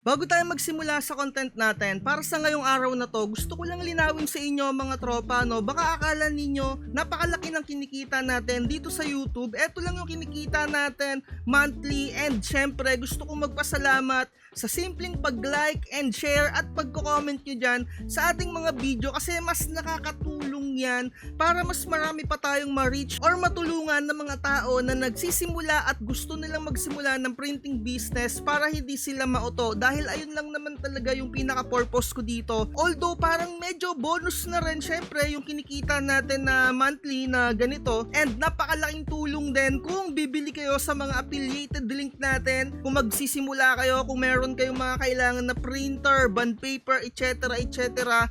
Bago tayo magsimula sa content natin, para sa ngayong araw na to, gusto ko lang linawin sa inyo mga tropa, no? Baka akala ninyo, napakalaki ng kinikita natin dito sa YouTube. Eto lang yung kinikita natin monthly, and syempre gusto kong magpasalamat sa simpleng pag-like and share at pagko-comment nyo dyan sa ating mga video, kasi mas nakakatulong yan para mas marami pa tayong ma-reach or matulungan ng mga tao na nagsisimula at gusto nilang magsimula ng printing business para hindi sila mauto. Dahil ayun lang naman talaga yung pinaka-purpose ko dito. Although parang medyo bonus na rin syempre yung kinikita natin na monthly na ganito, and napakalaking tulong din kung bibili kayo sa mga affiliated link natin, kung magsisimula kayo, kung meron kayong mga kailangan na printer, bond paper, etc.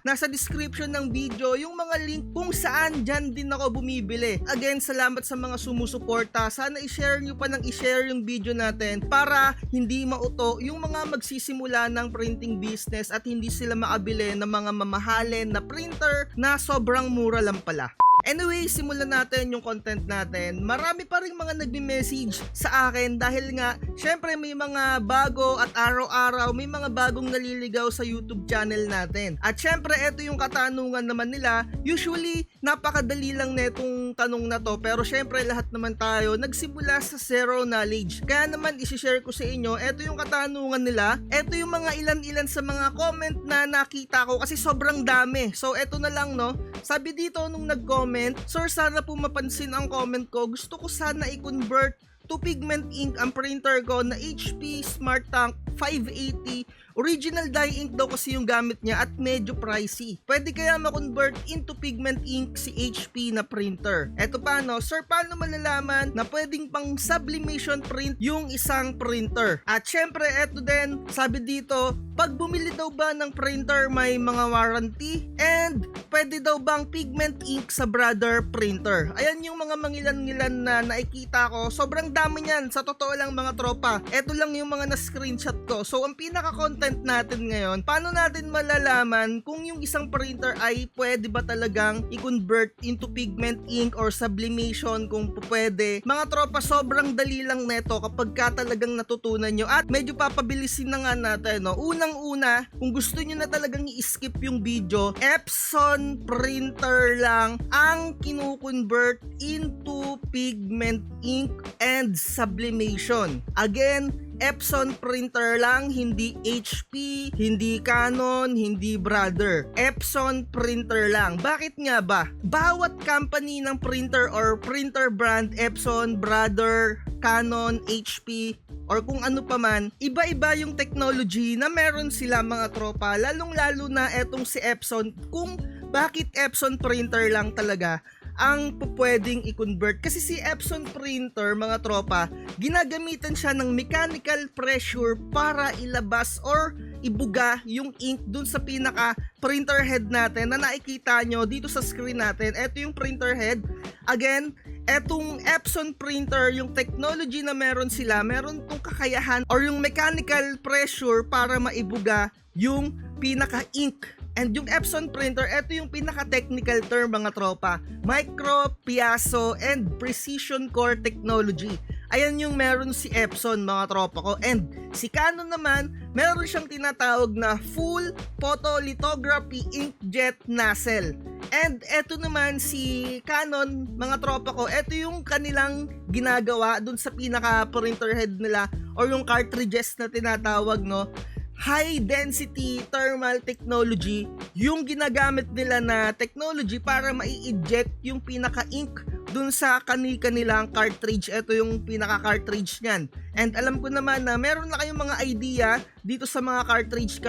Nasa description ng video yung mga link kung saan dyan din ako bumibili. Again, salamat sa mga sumusuporta. Sana i-share nyo pa ng i-share yung video natin para hindi mauto yung mga magsisimula ng printing business at hindi sila makabili ng mga mamahalin na printer na sobrang mura lang pala. Anyway, simulan natin yung content natin. Marami pa rin mga nagme-message sa akin dahil nga syempre may mga bago at araw-araw may mga bagong naliligaw sa YouTube channel natin. At syempre ito yung katanungan naman nila. Usually napakadali lang netong tanong na to, pero syempre lahat naman tayo nagsimula sa zero knowledge. Kaya naman isi-share ko sa inyo, ito yung katanungan nila. Ito yung mga ilan-ilan sa mga comment na nakita ko kasi sobrang dami. So ito na lang, no. Sabi dito nung nag-comment, "Sir, sana po mapansin ang comment ko. Gusto ko sana i-convert to pigment ink ang printer ko na HP Smart Tank 580. Original dye ink daw kasi yung gamit niya at medyo pricey. Pwede kaya ma-convert into pigment ink si HP na printer?" Eto pa, no, "Sir, paano malalaman na pwedeng pang sublimation print yung isang printer?" At syempre, eto din, sabi dito, "Pag bumili daw ba ng printer may mga warranty? And pwede daw bang pigment ink sa brother printer?" Ayan yung mga mangilan-ngilan na nakikita ko. Sobrang dami niyan, sa totoo lang mga tropa. Eto lang yung mga na-screenshot ko. So ang pinaka-content natin ngayon, paano natin malalaman kung yung isang printer ay pwede ba talagang i-convert into pigment ink or sublimation kung pwede. Mga tropa, sobrang dali lang neto kapag ka talagang natutunan nyo, at medyo papabilisin na nga natin, no. Unang-una, kung gusto nyo na talagang i-skip yung video, Epson printer lang ang kinu-convert into pigment ink and sublimation. Again, Epson printer lang, hindi HP, hindi Canon, hindi Brother. Epson printer lang. Bakit nga ba? Bawat company ng printer or printer brand, Epson, Brother, Canon, HP, or kung ano pa man, iba-iba yung technology na meron sila mga tropa. Lalong-lalo na etong si Epson, kung bakit Epson printer lang talaga ang pwedeng i-convert. Kasi si Epson printer, mga tropa, ginagamitan siya ng mechanical pressure para ilabas or ibuga yung ink dun sa pinaka printer head natin na nakikita nyo dito sa screen natin. Ito yung printer head. Again, etong Epson printer, yung technology na meron sila, meron tong kakayahan or yung mechanical pressure para maibuga yung pinaka ink. And yung Epson printer, ito yung pinaka-technical term mga tropa, micro, piezo, and precision core technology. Ayan yung meron si Epson mga tropa ko. And si Canon naman, meron siyang tinatawag na full photolithography inkjet nozzle. And eto naman si Canon mga tropa ko, eto yung kanilang ginagawa dun sa pinaka-printer head nila or yung cartridges na tinatawag, no. High density thermal technology yung ginagamit nila na technology para mai-eject yung pinaka-ink dun sa kanilang cartridge. Ito yung pinaka-cartridge niyan. And alam ko naman na meron na kayong mga idea dito sa mga cartridge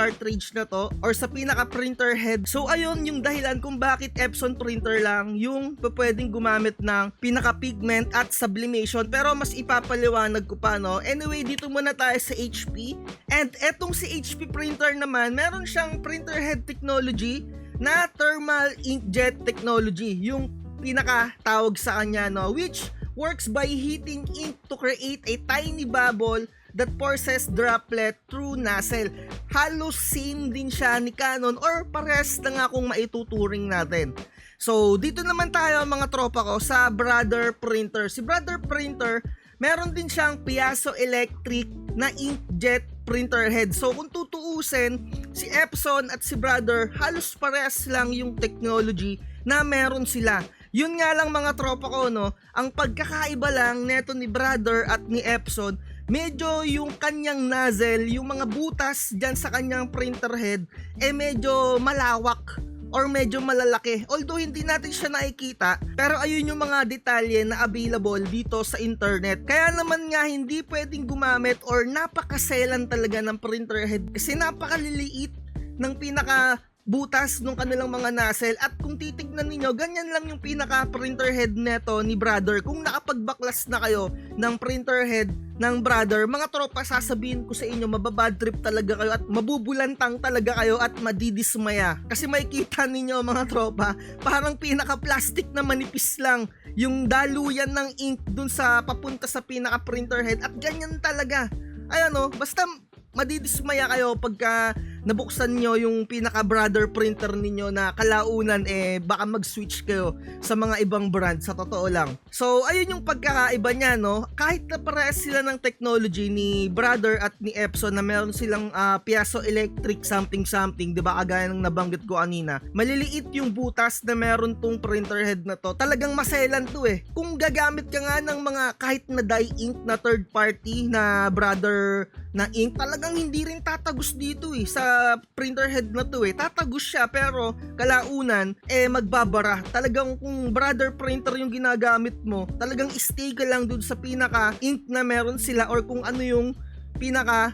na to or sa pinaka-printer head. So ayun yung dahilan kung bakit Epson printer lang yung pwedeng gumamit ng pinaka-pigment at sublimation. Pero mas ipapaliwanag ko pa, no. Anyway, dito muna tayo sa HP. And etong si HP printer naman, meron siyang printer head technology na thermal inkjet technology. Yung pinaka-tawag sa kanya, no, which works by heating ink to create a tiny bubble that forces droplet through nozzle. Halos same din siya ni Canon or pares na nga kung maituturing natin. So dito naman tayo mga tropa ko sa Brother printer. Si Brother printer, meron din siyang piezoelectric na inkjet printer head. So kung tutuusin, si Epson at si Brother halos parehas lang yung technology na meron sila. Yun nga lang mga tropa ko, no, ang pagkakaiba lang neto ni Brother at ni Epson, medyo yung kanyang nozzle, yung mga butas dyan sa kanyang printer head, medyo malawak or medyo malalaki. Although hindi natin siya nakikita, pero ayun yung mga detalye na available dito sa internet. Kaya naman nga hindi pwedeng gumamit or napakaselan talaga ng printer head kasi napakaliliit ng pinaka butas ng kanilang mga nozzle. At kung titignan ninyo, ganyan lang yung pinaka printer head neto ni Brother. Kung nakapagbaklas na kayo ng printer head ng Brother, mga tropa, sasabihin ko sa inyo, mababad trip talaga kayo at mabubulantang talaga kayo at madidismaya. Kasi makikita ninyo mga tropa, parang pinaka plastic na manipis lang yung daluyan ng ink dun sa papunta sa pinaka printer head, at ganyan talaga. Ayan o, basta madidismaya kayo pagka nabuksan nyo yung pinaka Brother printer ninyo na kalaunan baka mag-switch kayo sa mga ibang brand, sa totoo lang. So ayun yung pagkakaiba niya, no? Kahit na parehas sila ng technology ni Brother at ni Epson na meron silang piezoelectric something, 'di ba? Kagaya ng nabanggit ko kanina. Maliliit yung butas na meron tong printer head na to. Talagang maselan to Kung gagamit ka nga ng mga kahit na dye ink na third party na Brother na ink, talagang hindi rin tatagos dito sa printer head na to tatagos siya, pero kalaunan magbabara. Talagang kung Brother printer yung ginagamit mo, talagang stay ka lang dun sa pinaka ink na meron sila or kung ano yung pinaka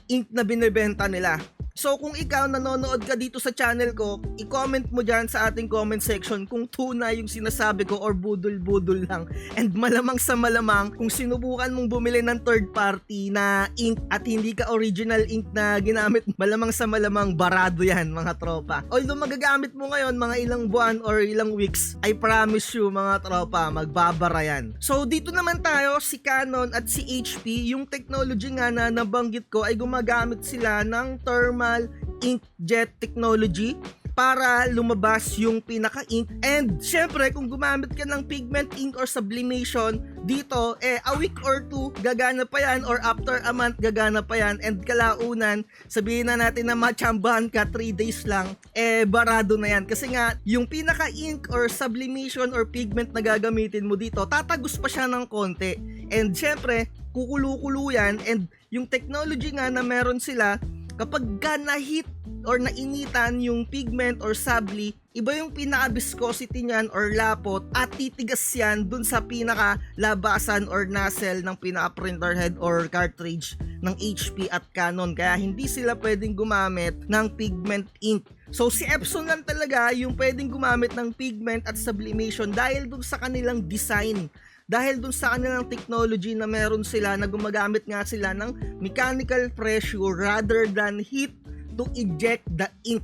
ink na binebenta nila. So kung ikaw nanonood ka dito sa channel ko, i-comment mo dyan sa ating comment section kung tunay yung sinasabi ko or budol-budol lang. And malamang sa malamang, kung sinubukan mong bumili ng third party na ink at hindi ka original ink na ginamit, malamang sa malamang barado yan mga tropa. Although magagamit mo ngayon mga ilang buwan or ilang weeks, I promise you mga tropa, magbabara yan. So dito naman tayo, si Canon at si HP, yung technology nga na nabanggit ko ay gumagamit sila ng thermal inkjet technology para lumabas yung pinaka-ink. And syempre kung gumamit ka ng pigment ink or sublimation dito, a week or two gagana pa yan, or after a month gagana pa yan, and kalaunan sabihin na natin na matsambahan ka 3 days lang, barado na yan. Kasi nga yung pinaka-ink or sublimation or pigment na gagamitin mo dito, tatagos pa siya ng konti. And syempre kukulo-kulo yan, and yung technology nga na meron sila, kapag na-heat or nainitan yung pigment or sabli, iba yung pinaka-viscosity niyan or lapot, at titigas yan dun sa pinaka-labasan or nozzle ng pinaka-printer head or cartridge ng HP at Canon. Kaya hindi sila pwedeng gumamit ng pigment ink. So si Epson lang talaga yung pwedeng gumamit ng pigment at sublimation dahil dun sa kanilang design. Dahil dun sa kanilang technology na meron sila, na gumagamit nga sila ng mechanical pressure rather than heat to eject the ink.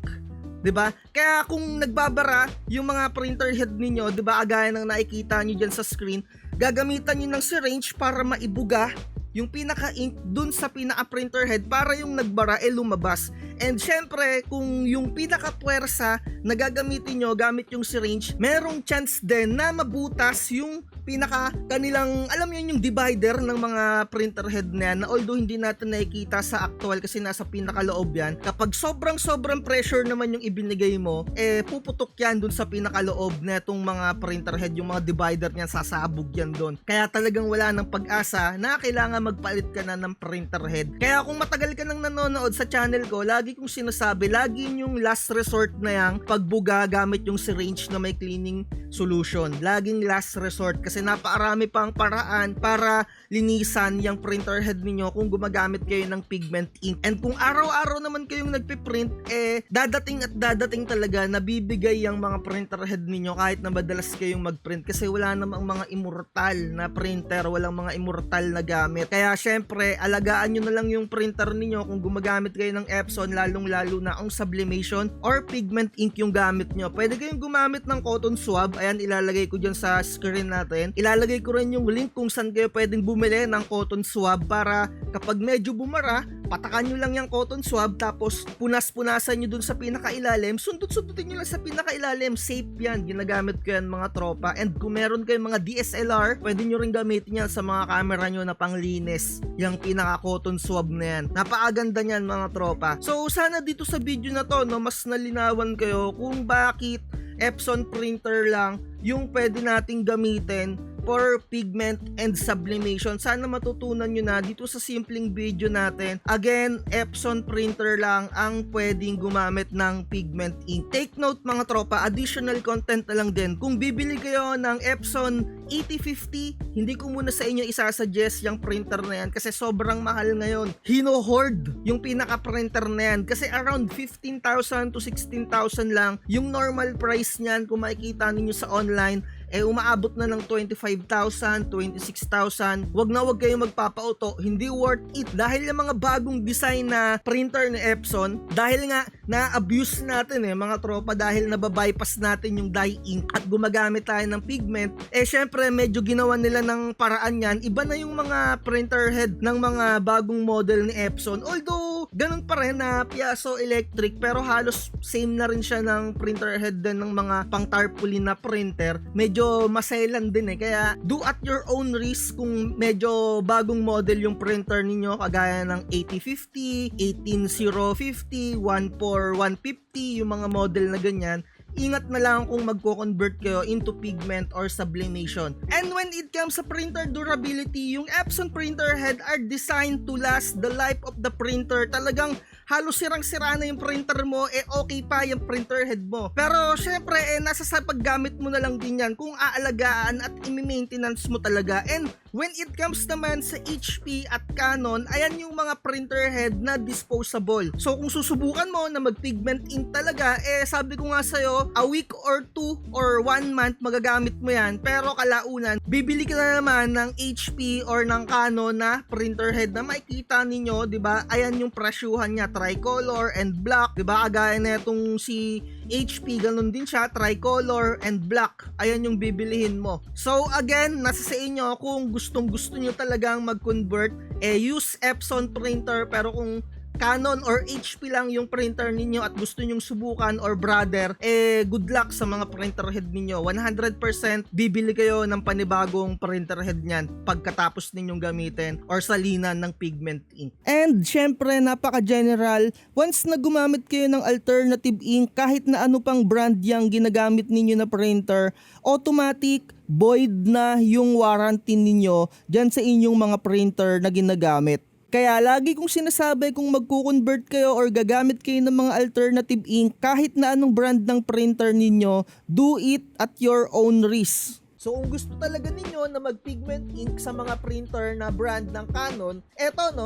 'Di ba? Kaya kung nagbabara yung mga printer head ninyo, 'di ba, agaya ng nakikita niyo diyan sa screen, gagamitan niyo ng syringe para maibuga yung pinaka-ink dun sa pinaka-printer head para yung nagbara lumabas. And syempre, kung yung pinaka-puwersa na gagamitin nyo gamit yung syringe, merong chance din na mabutas yung pinaka kanilang, alam nyo yung divider ng mga printer head na yan, na although hindi natin nakikita sa actual kasi nasa pinakaloob yan, kapag sobrang pressure naman yung ibinigay mo, puputok yan dun sa pinakaloob na itong mga printer head, yung mga divider niyan, sasabog yan dun. Kaya talagang wala ng pag-asa na kailangan magpalit ka na ng printer head. Kaya kung matagal ka nang nanonood sa channel ko, lagi kong sinasabi, lagi yung last resort na yang pagbuga gamit yung syringe na may cleaning solution. Laging last resort kasi napakarami pang paraan para linisan yung printer head ninyo kung gumagamit kayo ng pigment ink. And kung araw-araw naman kayong nagpiprint, dadating at dadating talaga na bibigay yung mga printer head ninyo kahit na madalas kayong magprint, kasi wala namang mga immortal na printer, walang mga immortal na gamit. Kaya syempre, alagaan nyo na lang yung printer ninyo kung gumagamit kayo ng Epson, lalong-lalo na ang sublimation or pigment ink yung gamit nyo. Pwede kayong gumamit ng cotton swab. Ayan, ilalagay ko dyan sa screen natin. Ilalagay ko rin yung link kung saan kayo pwedeng bumili ng cotton swab para kapag medyo bumara, patakan nyo lang yung cotton swab, tapos punas-punasan nyo dun sa pinakailalim, sundot-sundutin nyo lang sa pinakailalim. Safe yan, ginagamit ko yan mga tropa. And kung meron kayong mga DSLR, pwede nyo rin gamitin yan sa mga camera nyo na panglinis, yung pinaka-cotton swab na yan. Napakaganda niyan mga tropa. So sana dito sa video na to, no, mas nalinawan kayo kung bakit Epson printer lang yung pwede nating gamitin for pigment and sublimation. Sana matutunan nyo na dito sa simpleng video natin. Again, Epson printer lang ang pwedeng gumamit ng pigment ink. Take note mga tropa, additional content na lang din. Kung bibili kayo ng Epson 8050, hindi ko muna sa inyo isasuggest yung printer na yan kasi sobrang mahal ngayon. Hino-hoard yung pinaka-printer na yan kasi around 15,000 to 16,000 lang yung normal price niyan. Kung makikita ninyo sa online, umaabot na ng 25,000, 26,000. Wag na wag kayo magpapauto, hindi worth it dahil yung mga bagong design na printer ni Epson, dahil nga na-abuse natin mga tropa, dahil nababypass natin yung dye ink at gumagamit tayo ng pigment, syempre medyo ginawa nila ng paraan yan. Iba na yung mga printer head ng mga bagong model ni Epson, although ganun pa rin na Piasso Electric, pero halos same na rin siya ng printer head din ng mga pang tarpaulin na printer. Medyo maselan din kaya do at your own risk kung medyo bagong model yung printer ninyo, kagaya ng 8050, 18050, 14150, yung mga model na ganyan. Ingat na lang kung magko-convert kayo into pigment or sublimation. And when it comes sa printer durability, yung Epson printer head are designed to last the life of the printer. Talagang halos sirang-sira na yung printer mo, okay pa yung printer head mo. Pero syempre, nasa sa paggamit mo na lang din yan kung aalagaan at i-maintenance mo talaga. And when it comes naman sa HP at Canon, ayan yung mga printer head na disposable. So kung susubukan mo na mag-pigment ink talaga, sabi ko nga sa'yo, a week or 2 or 1 month magagamit mo yan, pero kalaunan bibili ka na naman ng HP or ng Canon na printer head na makikita ninyo, 'di ba? Ayan yung presyuhan niya, tricolor and black, 'di ba? Kagaya nitong si HP, ganun din siya, tricolor and black. Ayan yung bibilihin mo. So again, nasa sa inyo kung gustong-gusto niyo talagang mag-convert, use Epson printer. Pero kung Canon or HP lang yung printer ninyo at gusto nyong subukan or brother, good luck sa mga printer head ninyo. 100% bibili kayo ng panibagong printer head niyan pagkatapos ninyong gamitin or salinan ng pigment ink. And syempre, napaka-general, once na gumamit kayo ng alternative ink, kahit na ano pang brand yung ginagamit ninyo na printer, automatic void na yung warranty ninyo dyan sa inyong mga printer na ginagamit. Kaya lagi kong sinasabi, kung magko-convert kayo or gagamit kayo ng mga alternative ink, kahit na anong brand ng printer ninyo, do it at your own risk. So kung gusto talaga ninyo na mag-pigment ink sa mga printer na brand ng Canon,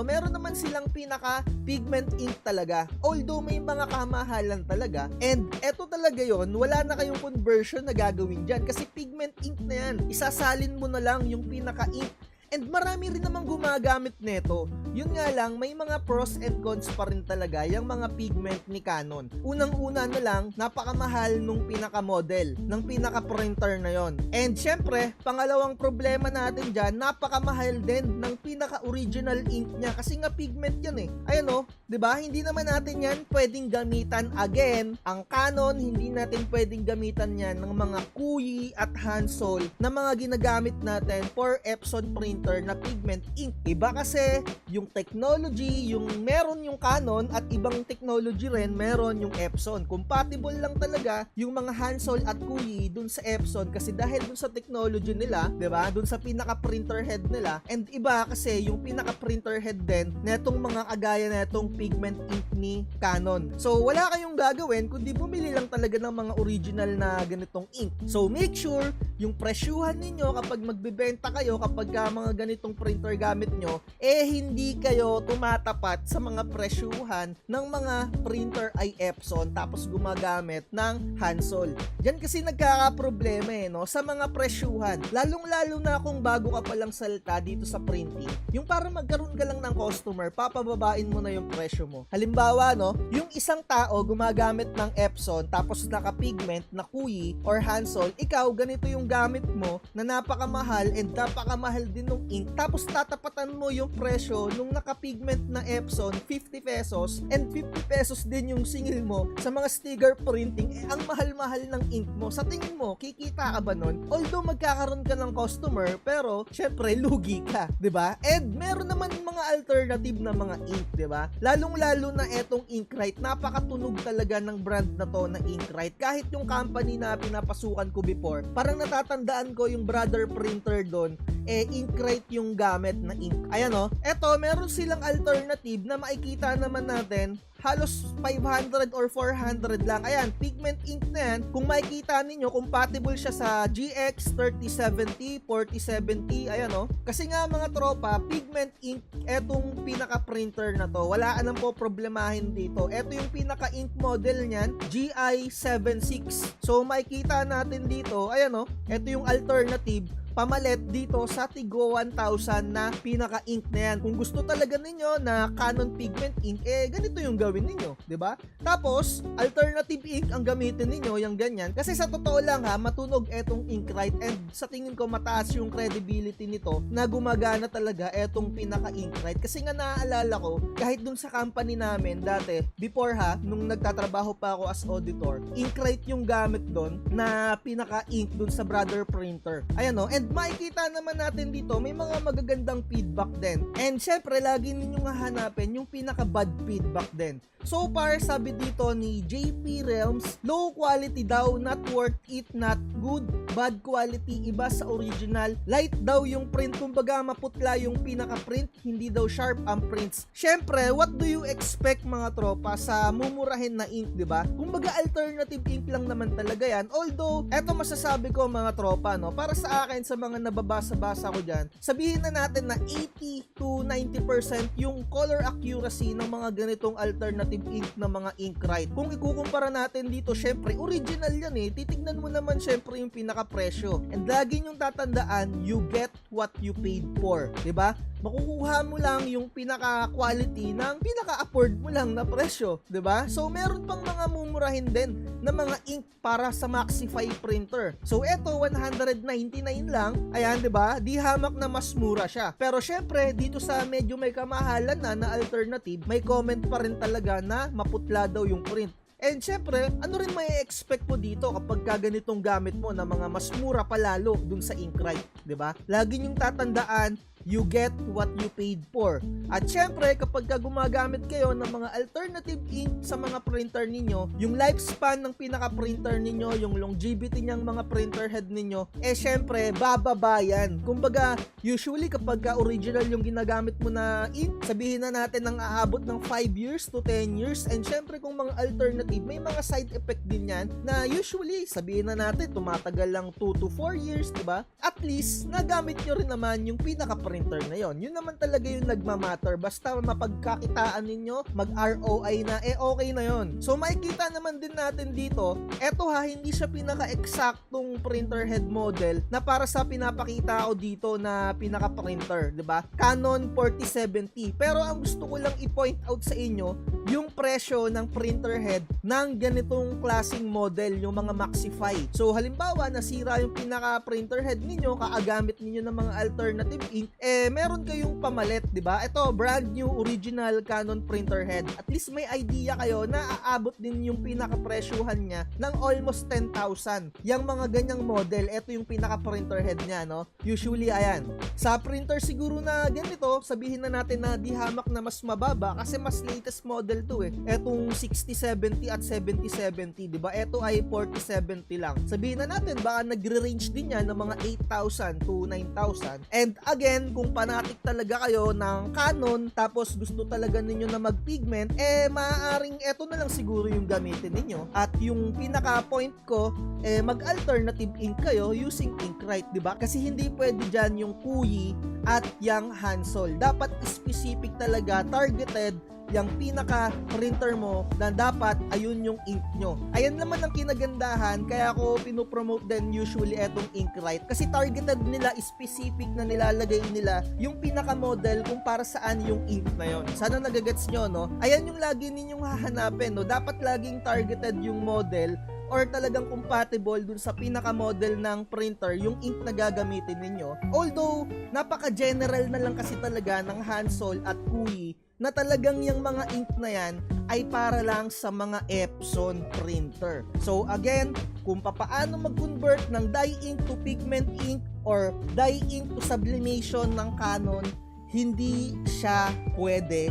meron naman silang pinaka-pigment ink talaga. Although may mga kamahalan talaga, and eto talaga yon, wala na kayong conversion na gagawin dyan kasi pigment ink na yan. Isasalin mo na lang yung pinaka-ink. And marami rin namang gumagamit nito. Yun nga lang, may mga pros and cons pa rin talaga yung mga pigment ni Canon. Unang-una na lang, napakamahal nung pinaka-model, ng pinaka-printer na yon. And syempre, pangalawang problema natin dyan, napakamahal din ng pinaka-original ink niya kasi nga pigment yan Ayan diba? Hindi naman natin yan pwedeng gamitan again. Ang Canon, hindi natin pwedeng gamitan yan ng mga Kuyi at Hansol na mga ginagamit natin for Epson printer na pigment ink. Iba kasi yung technology, yung meron yung Canon at ibang technology rin meron yung Epson. Compatible lang talaga yung mga Hansol at Kuyi dun sa Epson kasi dahil dun sa technology nila, 'di ba? Dun sa pinaka printer head nila. And iba kasi yung pinaka printer head din netong mga kagaya netong pigment ink ni Canon. So wala kayong gagawin kundi bumili lang talaga ng mga original na ganitong ink. So make sure yung presyuhan ninyo kapag magbebenta kayo, kapag mga ganitong printer gamit nyo, hindi kayo tumatapat sa mga presyuhan ng mga printer ay Epson tapos gumagamit ng Hansol. Diyan kasi nagkakaproblema sa mga presyuhan. Lalong-lalo na kung bago ka palang salta dito sa printing. Yung para magkaroon ka lang ng customer, papababain mo na yung presyo mo. Halimbawa, yung isang tao gumagamit ng Epson tapos naka-pigment na Kuyi or Hansol, ikaw ganito yung gamit mo na napakamahal and napakamahal din ng ganitong ink, tapos tatapatan mo yung presyo nung naka-pigment na Epson, 50 pesos, and 50 pesos din yung singil mo sa mga sticker printing, ang mahal-mahal ng ink mo. Sa tingin mo, kikita ka ba nun? Although magkakaroon ka ng customer, pero syempre lugi ka, 'di ba? And meron naman mga alternative na mga ink, 'di ba? Lalong-lalo na etong Inkrite, napakatunog talaga ng brand na to na Inkrite. Kahit yung company na pinapasukan ko before, parang natatandaan ko yung brother printer doon, Inkrite yung gamit na ink. Ayan o, eto meron silang alternative na makikita naman natin, halos 500 or 400 lang. Ayan, pigment ink na yan. Kung makikita ninyo, compatible siya sa GX 3070, 4070. Ayan o. Kasi nga mga tropa, pigment ink, etong pinaka-printer na to, wala ka nang po problemahin dito. Eto yung pinaka-ink model niyan, GI76. So, makikita natin dito, ayan o, eto yung alternative, pamalit dito sa Tigo 1000 na pinaka-ink na yan. Kung gusto talaga ninyo na Canon pigment ink, ganito yung gawin ninyo, 'di ba? Tapos, alternative ink ang gamitin ninyo, yung ganyan. Kasi sa totoo lang ha, matunog etong Inkrite, and sa tingin ko mataas yung credibility nito na gumagana talaga etong pinaka-Inkrite. Kasi nga naaalala ko, kahit dun sa company namin dati, before ha, nung nagtatrabaho pa ako as auditor, Inkrite yung gamit dun na pinaka-ink dun sa brother printer. Ayan o, and makikita naman natin dito, may mga magagandang feedback din. And syempre, lagi ninyong hahanapin yung pinaka-bad feedback din. So far, sabi dito ni JP Realms, low quality daw, not worth it, not good, bad quality, iba sa original, light daw yung print, kumbaga maputla yung pinaka-print, hindi daw sharp ang prints. Syempre, what do you expect mga tropa sa mumurahin na ink, diba? Kumbaga alternative ink lang naman talaga yan. Although, eto masasabi ko mga tropa, no, para sa akin, sa mga nababasa-basa ko dyan, sabihin na natin na 80 to 90% yung color accuracy ng mga ganitong alternative ink na mga Inkrite. Kung ikukumpara natin dito, syempre, original yan eh. Titignan mo naman syempre yung pinaka-presyo. And lagi nyong tatandaan, you get what you paid for. Diba? Makukuha mo lang yung pinaka-quality ng pinaka-afford mo lang na presyo. Diba? So, meron pang mga mumurahin din na mga ink para sa Maxify printer. So, eto, 199 lang. Ayan, diba? Di hamak na mas mura siya. Pero syempre, dito sa medyo may kamahalan na alternative, may comment pa rin talaga na maputla daw yung print. And syempre, ano rin may expect mo dito kapag ganitong gamit mo na mga mas mura palalo dun sa Inkrite, 'di ba? Lagi niyong tatandaan, you get what you paid for. At syempre, kapag gumagamit kayo ng mga alternative ink sa mga printer ninyo, yung lifespan ng pinaka-printer ninyo, yung longevity niyang mga printer head ninyo, syempre, bababa yan. Kumbaga, usually kapag original yung ginagamit mo na ink, sabihin na natin ng aabot ng 5 years to 10 years, and syempre kung mga alternative, may mga side effect din yan, na usually, sabihin na natin, tumatagal lang 2 to 4 years, diba? At least, nagamit nyo rin naman yung pinaka-printer na yon. Yun naman talaga yung nagmamatter. Basta mapagkakitaan ninyo, mag-ROI na, okay na yon. So makikita naman din natin dito, eto ha, hindi siya pinaka-eksaktong printer head model na para sa pinapakita ko dito na pinaka-printer, 'di ba? Canon 4070. Pero ang gusto ko lang i-point out sa inyo, yung presyo ng printer head ng ganitong klaseng model, yung mga Maxify. So halimbawa, nasira yung pinaka-printer head ninyo, kaagamit ninyo ng mga alternative ink, meron kayong pamalit, 'di ba? Ito, brand new original Canon printer head. At least may idea kayo na aabot din yung pinaka-presyuhan niya ng almost 10,000. Yang mga ganyang model, ito yung pinaka-printer head niya, no? Usually, ayan. Sa printer siguro na ganito, sabihin na natin na di hamak na mas mababa kasi mas latest model to eh. Etong 6070 at 7070, 'di ba? Ito ay 4070 lang. Sabihin na natin baka nagre-range din yan ng mga 8,000 to 9,000. And again, kung panatik talaga kayo ng Canon tapos gusto talaga ninyo na mag-pigment, maaaring eto na lang siguro yung gamitin ninyo. At yung pinaka-point ko, mag-alternative ink kayo using Inkrite, 'di ba? Kasi hindi pwede diyan yung Kuyi at yung Hansol. Dapat specific talaga, targeted yung pinaka-printer mo na dapat ayun yung ink nyo. Ayan naman ang kinagandahan, kaya ako pinopromote din usually etong Inkrite kasi targeted nila, specific na nilalagay nila yung pinaka-model kung para saan yung ink na yon. Sana nagagets nyo, no? Ayan yung lagi ninyong hahanapin, no? Dapat laging targeted yung model or talagang compatible dun sa pinaka-model ng printer yung ink na gagamitin ninyo. Although, napaka-general na lang kasi talaga ng Hansol at Kuyi na talagang yung mga ink na yan ay para lang sa mga Epson printer. So again, kung papaano mag-convert ng dye ink to pigment ink or dye ink to sublimation ng Canon, hindi siya pwede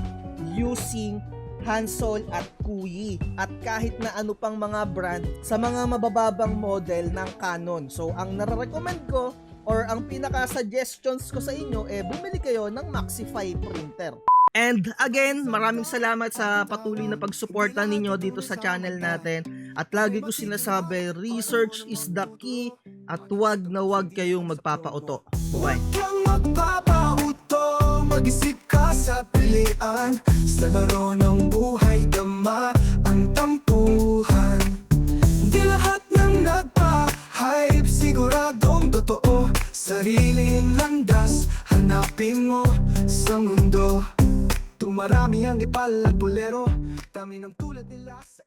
using Hansol at Kuyi at kahit na ano pang mga brand sa mga mabababang model ng Canon. So ang nare-recommend ko or ang pinaka-suggestions ko sa inyo bumili kayo ng Maxify printer. And again, maraming salamat sa patuloy na pagsuporta ninyo dito sa channel natin. At lagi ko sinasabi, research is the key at wag na wag kayong magpapauto. Bye! Huwag kang magpapauto, mag-isip ka sa pilian. Sa laro ng buhay, dama ang tampuhan. Di lahat ng nagpa-hype, siguradong totoo. Sariling landas, hanapin mo sa mundo. Tumarami ang ipal at bolero, dami ng tulad nila sa